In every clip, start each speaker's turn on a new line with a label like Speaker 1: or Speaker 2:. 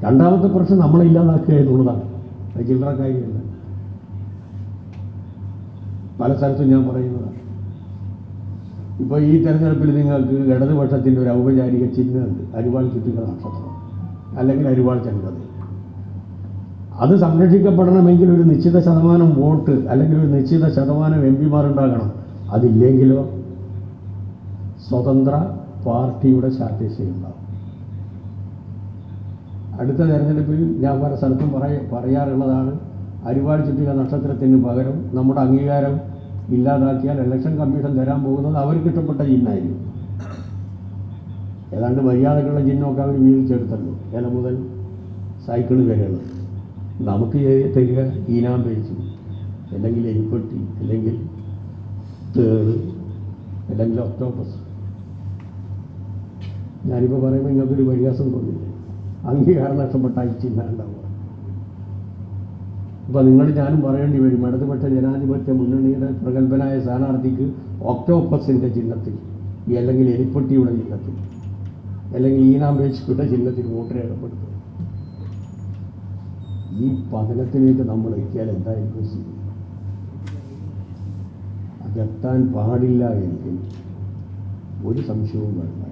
Speaker 1: രണ്ടാമത്തെ പ്രശ്നം നമ്മളെ ഇല്ലാതാക്കുക എന്നുള്ളതാണ്. അത് ചില്ലറ കാര്യമല്ല. പല സ്ഥലത്തും ഞാൻ പറയുന്നതാണ്. ഇപ്പോൾ ഈ തെരഞ്ഞെടുപ്പിൽ നിങ്ങൾക്ക് ഇടതുപക്ഷത്തിൻ്റെ ഒരു ഔപചാരിക ചിഹ്നമുണ്ട്, അരിവാൾ ചുറ്റിക നക്ഷത്രം അല്ലെങ്കിൽ അരിവാൾ ചെങ്കത്. അത് സംരക്ഷിക്കപ്പെടണമെങ്കിൽ ഒരു നിശ്ചിത ശതമാനം വോട്ട് അല്ലെങ്കിൽ ഒരു നിശ്ചിത ശതമാനം MP-മാരുണ്ടാകണം. അതില്ലെങ്കിലോ സ്വതന്ത്ര പാർട്ടിയുടെ ശാഠ്യശയുണ്ടാവും. അടുത്ത തെരഞ്ഞെടുപ്പിൽ ഞാൻ പല സ്ഥലത്തും പറയാറുള്ളതാണ്, അരിവാൾ ചുറ്റിക നക്ഷത്രത്തിന് പകരം നമ്മുടെ അംഗീകാരം ഇല്ലാതാക്കിയാൽ ഇലക്ഷൻ കമ്മീഷൻ തരാൻ പോകുന്നത് അവർക്ക് ഇഷ്ടപ്പെട്ട ചിഹ്നമായിരിക്കും. ഏതാണ്ട് മര്യാദക്കുള്ള ചിഹ്നമൊക്കെ അവർ വീതിച്ചെടുത്തല്ലോ, ഇല മുതൽ സൈക്കിൾ വരെയുള്ളത്. നമുക്ക് തരിക ഈനാം പേച്ച്, അല്ലെങ്കിൽ എലിപ്പെട്ടി, അല്ലെങ്കിൽ തേള്, അല്ലെങ്കിൽ ഒക്ടോപ്പസ്. ഞാനിപ്പോൾ പറയുമ്പോൾ ഇങ്ങനൊരു പരിഹാസം തോന്നില്ല. അംഗീകാരം നഷ്ടപ്പെട്ട ഈ ചിഹ്നം ഉണ്ടാവുക. അപ്പോൾ ഞാനും പറയേണ്ടി വരും, ഇടതുപക്ഷ ജനാധിപത്യ മുന്നണിയുടെ പ്രഗത്ഭനായ സ്ഥാനാർത്ഥിക്ക് ഒക്ടോപ്പസിൻ്റെ ചിഹ്നത്തിൽ, അല്ലെങ്കിൽ എലിപ്പെട്ടിയുടെ ചിഹ്നത്തിൽ, അല്ലെങ്കിൽ ഈനാമ്പേച്ചിയുടെ ചിഹ്നത്തിൽ വോട്ട് രേഖപ്പെടുത്തും. ഈ പതനത്തിലേക്ക് നമ്മൾ എത്തിയാൽ എന്തായിരിക്കും സ്ഥിതി? അതെത്താൻ പാടില്ല എങ്കിൽ ഒരു സംശയവും വേണ്ട,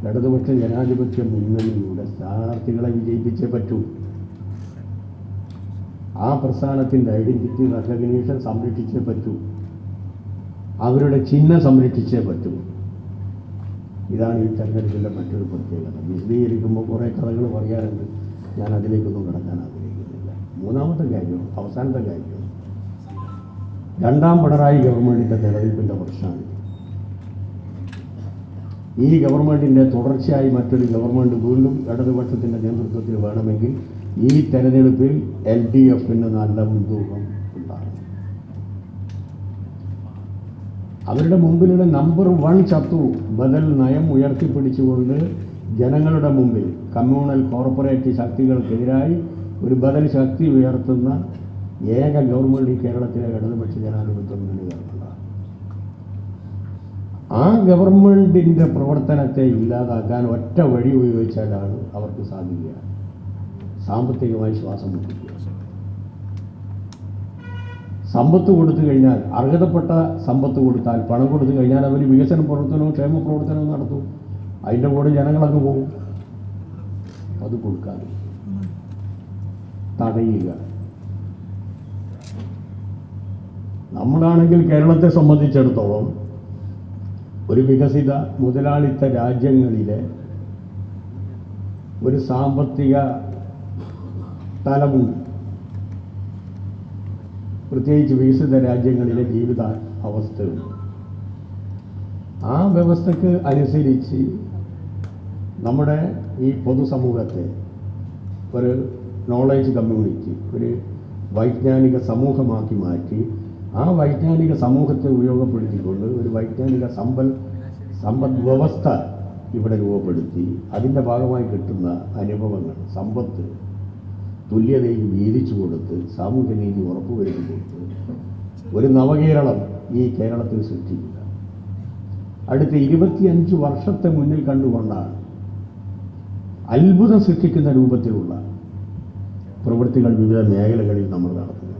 Speaker 1: ഇടതുപക്ഷ ജനാധിപത്യ മുന്നണിയുടെ സ്ഥാനാർത്ഥികളെ വിജയിപ്പിച്ചേ പറ്റൂ. ആ പ്രസ്ഥാനത്തിൻ്റെ ഐഡൻറ്റിറ്റി റെക്കഗ്നീഷൻ സംരക്ഷിച്ചേ പറ്റൂ. അവരുടെ ചിഹ്നം സംരക്ഷിച്ചേ പറ്റൂ. ഇതാണ് ഈ തെരഞ്ഞെടുപ്പിൻ്റെ മറ്റൊരു പ്രത്യേകത. വിശദീകരിക്കുമ്പോൾ കുറേ കഥകൾ പറയാറുണ്ട്, ഞാൻ അതിലേക്കൊന്നും കിടക്കാൻ ആഗ്രഹിക്കുന്നില്ല. മൂന്നാമത്തെ കാര്യം, അവസാനത്തെ കാര്യം, രണ്ടാം പിണറായി ഗവൺമെൻറ്റിൻ്റെ നിലനിൽപ്പിൻ്റെ പ്രശ്നമാണ്. ഈ ഗവൺമെൻറ്റിൻ്റെ തുടർച്ചയായി മറ്റൊരു ഗവൺമെൻറ് വീണ്ടും ഇടതുപക്ഷത്തിൻ്റെ നേതൃത്വത്തിൽ വേണമെങ്കിൽ ഈ തെരഞ്ഞെടുപ്പിൽ LDFന് നല്ല മുൻതൂക്കം ഉണ്ടാകും. അവരുടെ മുമ്പിലുള്ള നമ്പർ 1 ശത്രു ബദൽ നയം ഉയർത്തിപ്പിടിച്ചുകൊണ്ട് ജനങ്ങളുടെ മുമ്പിൽ കമ്മ്യൂണൽ കോർപ്പറേറ്റ് ശക്തികൾക്കെതിരായി ഒരു ബദൽ ശക്തി ഉയർത്തുന്ന ഏക ഗവൺമെൻറ് ഈ കേരളത്തിലെ ഇടതുപക്ഷ ജനാധിപത്യ മുന്നണി ഗവൺമെൻറ്റാണ്. ആ ഗവൺമെൻറ്റിൻ്റെ പ്രവർത്തനത്തെ ഇല്ലാതാക്കാൻ ഒറ്റ വഴി ഉപയോഗിച്ചാലാണ് അവർക്ക് സാധിക്കുക, സാമ്പത്തികമായി ശ്വാസം മുട്ടിക്കുക. സമ്പത്ത് കൊടുത്തു കഴിഞ്ഞാൽ, അർഹതപ്പെട്ട സമ്പത്ത് കൊടുത്താൽ, പണം കൊടുത്തു കഴിഞ്ഞാൽ അവർ വികസന പ്രവർത്തനവും ക്ഷേമ പ്രവർത്തനവും നടത്തും. അതിൻ്റെ കൂടെ ജനങ്ങളങ്ങ് പോകും. അത് കൊടുക്കാതെ തടയുക. നമ്മളാണെങ്കിൽ കേരളത്തെ സംബന്ധിച്ചിടത്തോളം ഒരു വികസിത മുതലാളിത്ത രാജ്യങ്ങളിലെ ഒരു സാമ്പത്തിക തലമുണ്ട്, പ്രത്യേകിച്ച് വികസിത രാജ്യങ്ങളിലെ ജീവിത അവസ്ഥയുണ്ട്. ആ വ്യവസ്ഥയ്ക്ക് അനുസരിച്ച് നമ്മുടെ ഈ പൊതുസമൂഹത്തെ ഒരു നോളേജ് കമ്മ്യൂണിറ്റി, ഒരു വൈജ്ഞാനിക സമൂഹമാക്കി മാറ്റി ആ വൈജ്ഞാനിക സമൂഹത്തെ ഉപയോഗപ്പെടുത്തിക്കൊണ്ട് ഒരു വൈജ്ഞാനിക സമ്പദ് വ്യവസ്ഥ ഇവിടെ രൂപപ്പെടുത്തി അതിൻ്റെ ഭാഗമായി കിട്ടുന്ന അനുഭവങ്ങൾ, സമ്പത്ത് തുല്യതയിൽ വീതിച്ചു കൊടുത്ത് സാമൂഹ്യ നീതി ഉറപ്പുവരുത്തി കൊടുത്ത് ഒരു നവകേരളം ഈ കേരളത്തിൽ സൃഷ്ടിക്കുക. അടുത്ത 25 വർഷത്തെ മുന്നിൽ കണ്ടുകൊണ്ടാണ് അത്ഭുതം സൃഷ്ടിക്കുന്ന രൂപത്തിലുള്ള പ്രവൃത്തികൾ വിവിധ മേഖലകളിൽ നമ്മൾ നടത്തുന്നത്.